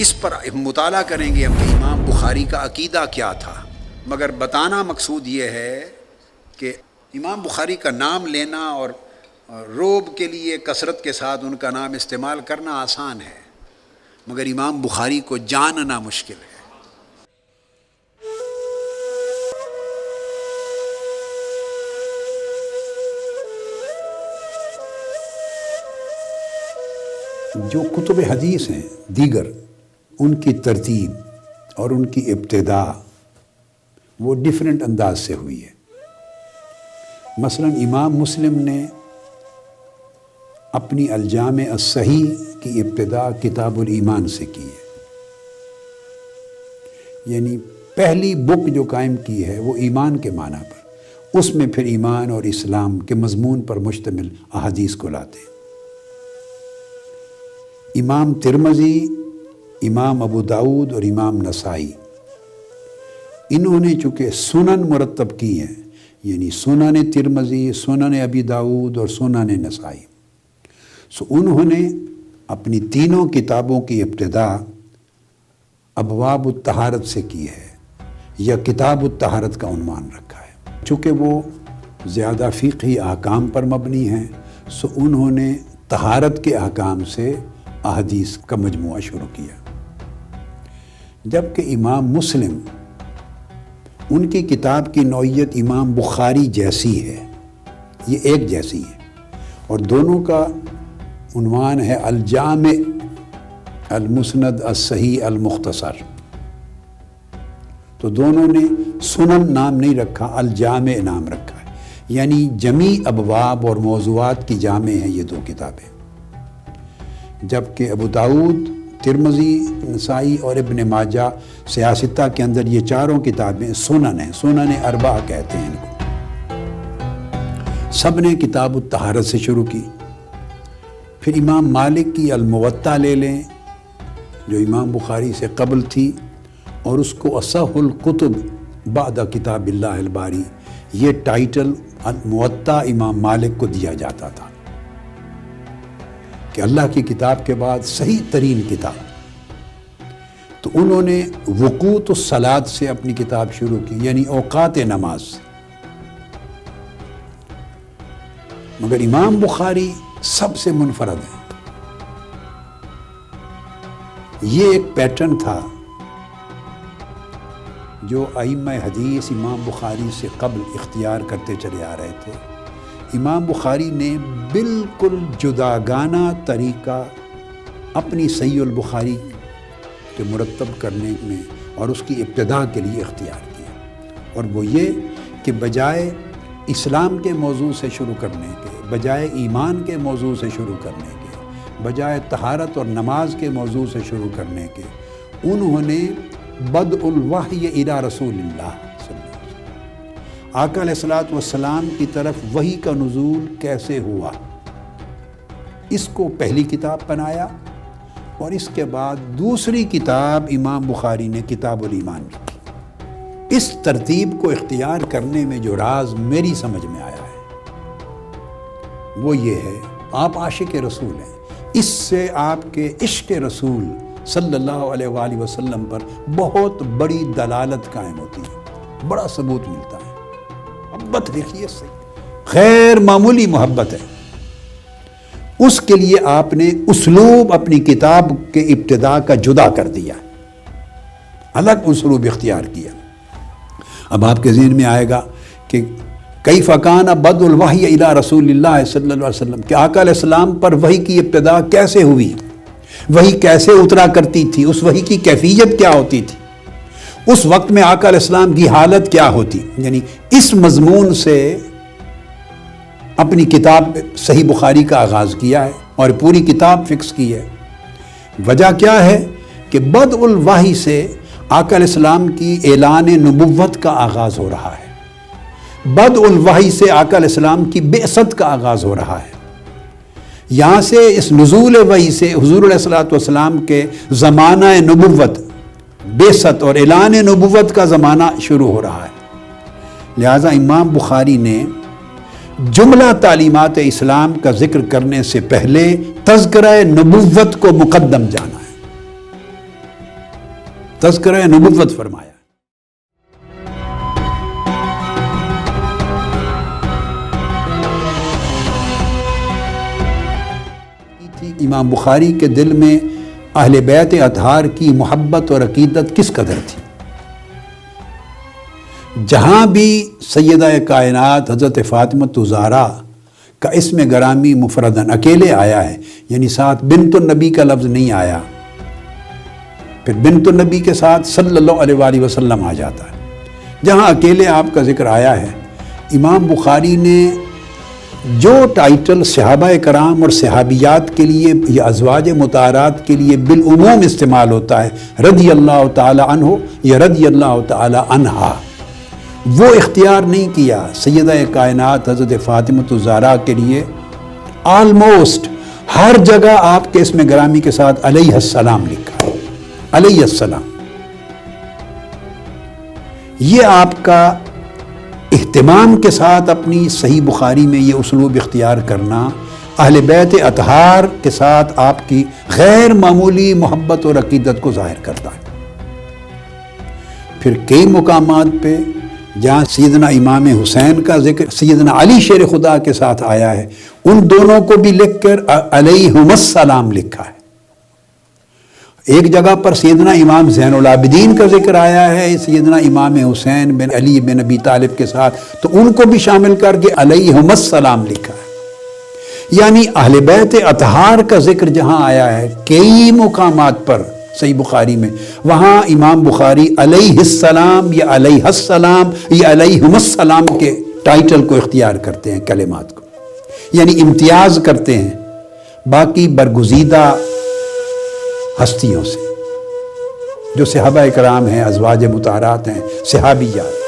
اس پر مطالعہ کریں گے ہم کہ امام بخاری کا عقیدہ کیا تھا، مگر بتانا مقصود یہ ہے کہ امام بخاری کا نام لینا اور روب کے لیے کثرت کے ساتھ ان کا نام استعمال کرنا آسان ہے، مگر امام بخاری کو جاننا مشکل ہے۔ جو کتب حدیث ہیں دیگر، ان کی ترتیب اور ان کی ابتدا وہ ڈیفرنٹ انداز سے ہوئی ہے۔ مثلا امام مسلم نے اپنی الجامع الصحیح کی ابتدا کتاب الایمان سے کی ہے، یعنی پہلی بک جو قائم کی ہے وہ ایمان کے معنی پر، اس میں پھر ایمان اور اسلام کے مضمون پر مشتمل احادیث کو لاتے ہیں۔ امام ترمذی، امام ابو داؤد اور امام نسائی، انہوں نے چونکہ سنن مرتب کی ہیں، یعنی سنن ترمذی، سنن ابی داؤد اور سنن نسائی، انہوں نے اپنی تینوں کتابوں کی ابتدا ابواب الطہارت سے کی ہے یا کتاب الطہارت کا عنوان رکھا ہے۔ چونکہ وہ زیادہ فقہی احکام پر مبنی ہیں، انہوں نے طہارت کے احکام سے احادیث کا مجموعہ شروع کیا۔ جبکہ امام مسلم، ان کی کتاب کی نوعیت امام بخاری جیسی ہے، یہ ایک جیسی ہے، اور دونوں کا عنوان ہے الجامع المسند الصحیح المختصر، تو دونوں نے سنن نام نہیں رکھا، الجامع نام رکھا ہے، یعنی جمیع ابواب اور موضوعات کی جامع ہیں یہ دو کتابیں۔ جبکہ ابو داؤد، ترمذی، نسائی اور ابن ماجہ سیاستہ کے اندر یہ چاروں کتابیں سنن ہیں، سنن اربعہ کہتے ہیں ان کو۔ سب نے کتاب الطہارت سے شروع کی۔ پھر امام مالک کی الموطا لے لیں جو امام بخاری سے قبل تھی، اور اس کو اصح الکتب بعد کتاب اللہ الباری، یہ ٹائٹل الموطا امام مالک کو دیا جاتا تھا کہ اللہ کی کتاب کے بعد صحیح ترین کتاب۔ تو انہوں نے وقوت الصلاۃ سے اپنی کتاب شروع کی، یعنی اوقات نماز سے۔ مگر امام بخاری سب سے منفرد ہے۔ یہ ایک پیٹرن تھا جو ائمہ حدیث امام بخاری سے قبل اختیار کرتے چلے آ رہے تھے۔ امام بخاری نے بالکل جداگانہ طریقہ اپنی صحیح البخاری کے مرتب کرنے میں اور اس کی ابتدا کے لیے اختیار کیا، اور وہ یہ کہ بجائے اسلام کے موضوع سے شروع کرنے کے، بجائے ایمان کے موضوع سے شروع کرنے کے، بجائے طہارت اور نماز کے موضوع سے شروع کرنے کے، انہوں نے بدء الوحی الی رسول اللہ صلی اللہ علیہ وسلم، آقا علیہ الصلوۃ والسلام کی طرف وحی کا نزول کیسے ہوا، اس کو پہلی کتاب بنایا، اور اس کے بعد دوسری کتاب امام بخاری نے کتاب الایمان کی۔ اس ترتیب کو اختیار کرنے میں جو راز میری سمجھ میں آیا ہے وہ یہ ہے، آپ عاشق رسول ہیں، اس سے آپ کے عشق رسول صلی اللہ علیہ وآلہ وسلم پر بہت بڑی دلالت قائم ہوتی ہے، بڑا ثبوت ملتا ہے۔ محبت دیکھیے سے غیر معمولی محبت ہے، اس کے لیے آپ نے اسلوب اپنی کتاب کے ابتدا کا جدا کر دیا، الگ اسلوب اختیار کیا۔ اب آپ کے ذہن میں آئے گا کہ کیف کان بدء الوحی الی رسول اللہ صلی اللہ علیہ وسلم، کہ آقا علیہ السلام پر وحی کی ابتدا کیسے ہوئی، وحی کیسے اترا کرتی تھی، اس وحی کی کیفیت کیا ہوتی تھی، اس وقت میں آقا علیہ السلام کی حالت کیا ہوتی، یعنی اس مضمون سے اپنی کتاب صحیح بخاری کا آغاز کیا ہے اور پوری کتاب فکس کی ہے۔ وجہ کیا ہے کہ بدء الوحی سے آقا علیہ السلام کی اعلان نبوت کا آغاز ہو رہا ہے، بدء الوحی سے آقا علیہ السلام کی بعثت کا آغاز ہو رہا ہے۔ یہاں سے اس نزول وحی سے حضور علیہ الصلوۃ والسلام کے زمانہ نبوت، بعثت اور اعلان نبوت کا زمانہ شروع ہو رہا ہے۔ لہٰذا امام بخاری نے جملہ تعلیمات اسلام کا ذکر کرنے سے پہلے تذکرہ نبوت کو مقدم جانا ہے۔ تذکرہ نبوت فرمایا۔ امام بخاری کے دل میں اہل بیت اطہار کی محبت اور عقیدت کس قدر تھی۔ جہاں بھی سیدہ کائنات حضرت فاطمہ الزہرا کا اسم گرامی مفردن اکیلے آیا ہے، یعنی ساتھ بنت النبی کا لفظ نہیں آیا، پھر بنت النبی کے ساتھ صلی اللہ علیہ وآلہ وسلم آ جاتا ہے، جہاں اکیلے آپ کا ذکر آیا ہے، امام بخاری نے جو ٹائٹل صحابہ کرام اور صحابیات کے لیے یا ازواج مطہرات کے لیے بالعموم استعمال ہوتا ہے، رضی اللہ تعالی عنہ یا رضی اللہ تعالی عنہا، وہ اختیار نہیں کیا سیدہ کائنات حضرت فاطمہ الزہرا کے لیے۔ آلموسٹ ہر جگہ آپ کے اسم گرامی کے ساتھ علیہ السلام لکھا ہے، علیہ السلام۔ یہ آپ کا اہتمام کے ساتھ اپنی صحیح بخاری میں یہ اسلوب اختیار کرنا اہل بیت اطہار کے ساتھ آپ کی غیر معمولی محبت اور عقیدت کو ظاہر کرتا ہے۔ پھر کئی مقامات پہ جہاں سیدنا امام حسین کا ذکر سیدنا علی شیر خدا کے ساتھ آیا ہے، ان دونوں کو بھی لکھ کر علیہم السلام لکھا ہے۔ ایک جگہ پر سیدنا امام زین العابدین کا ذکر آیا ہے سیدنا امام حسین بن علی بن ابی طالب کے ساتھ، تو ان کو بھی شامل کر کے علیہم السلام لکھا ہے۔ یعنی اہل بیت اطہار کا ذکر جہاں آیا ہے کئی مقامات پر صحیح بخاری میں، وہاں امام بخاری علیہ السلام یا علیہ السلام یا علیہم السلام کے ٹائٹل کو اختیار کرتے ہیں، کلمات کو، یعنی امتیاز کرتے ہیں باقی برگزیدہ ہستیوں سے جو صحابہ کرام ہیں، ازواج مطہرات ہیں، صحابیات۔